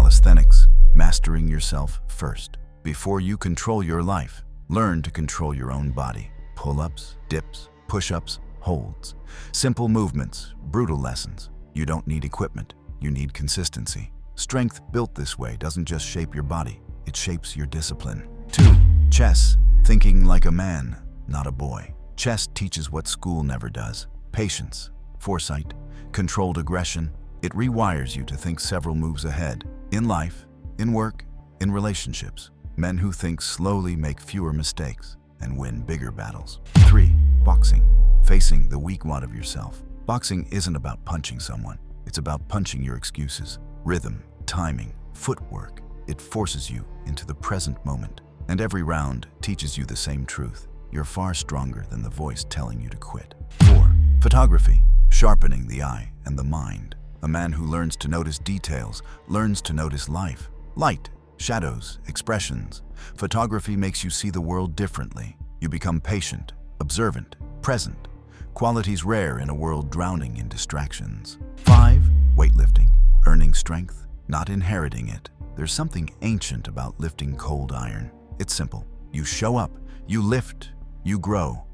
Calisthenics, mastering yourself first. Before you control your life, learn to control your own body. Pull-ups, dips, push-ups, holds. Simple movements, brutal lessons. You don't need equipment, you need consistency. Strength built this way doesn't just shape your body, it shapes your discipline. 2. Chess, thinking like a man, not a boy. Chess teaches what school never does. Patience, foresight, controlled aggression. It rewires you to think several moves ahead. In life, in work, in relationships, men who think slowly make fewer mistakes and win bigger battles. 3. Boxing, facing the weak one of yourself. Boxing isn't about punching someone. It's about punching your excuses. Rhythm, timing, footwork. It forces you into the present moment. And every round teaches you the same truth. You're far stronger than the voice telling you to quit. 4. Photography, sharpening the eye and the mind. A man who learns to notice details learns to notice life. Light, shadows, expressions. Photography makes you see the world differently. You become patient, observant, present. Qualities rare in a world drowning in distractions. 5. Weightlifting, earning strength, not inheriting it. There's something ancient about lifting cold iron. It's simple. You show up, you lift, you grow.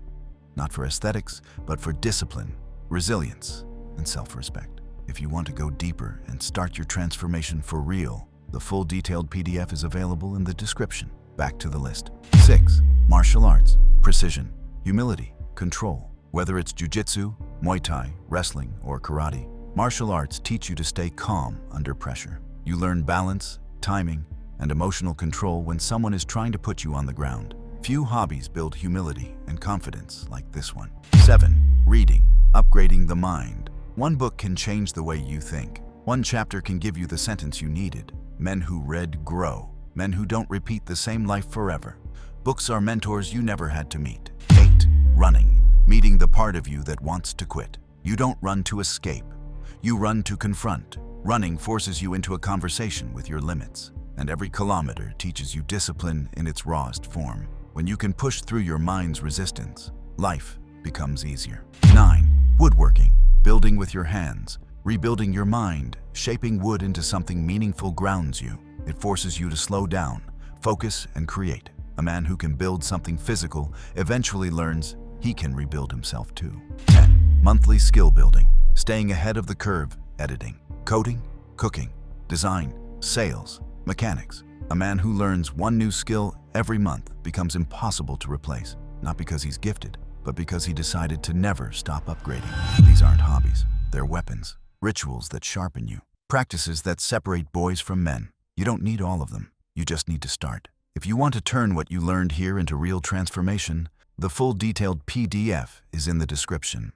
Not for aesthetics, but for discipline, resilience, and self-respect. If you want to go deeper and start your transformation for real, the full detailed PDF is available in the description. Back to the list. 6. Martial arts, precision, humility, control. Whether it's jiu-jitsu, Muay Thai, wrestling, or karate, martial arts teach you to stay calm under pressure. You learn balance, timing, and emotional control when someone is trying to put you on the ground. Few hobbies build humility and confidence like this one. 7. Reading, upgrading the mind. One book can change the way you think. One chapter can give you the sentence you needed. Men who read grow. Men who don't repeat the same life forever. Books are mentors you never had to meet. 8. Running, meeting the part of you that wants to quit. You don't run to escape. You run to confront. Running forces you into a conversation with your limits. And every kilometer teaches you discipline in its rawest form. When you can push through your mind's resistance, life becomes easier. 9. Woodworking, building with your hands, rebuilding your mind, shaping wood into something meaningful grounds you. It forces you to slow down, focus, and create. A man who can build something physical eventually learns he can rebuild himself too. 10. Monthly skill building, staying ahead of the curve, editing, coding, cooking, design, sales, mechanics. A man who learns one new skill every month becomes impossible to replace, not because he's gifted, but because he decided to never stop upgrading. These aren't hobbies, they're weapons, rituals that sharpen you, practices that separate boys from men. You don't need all of them, you just need to start. If you want to turn what you learned here into real transformation, the full detailed PDF is in the description.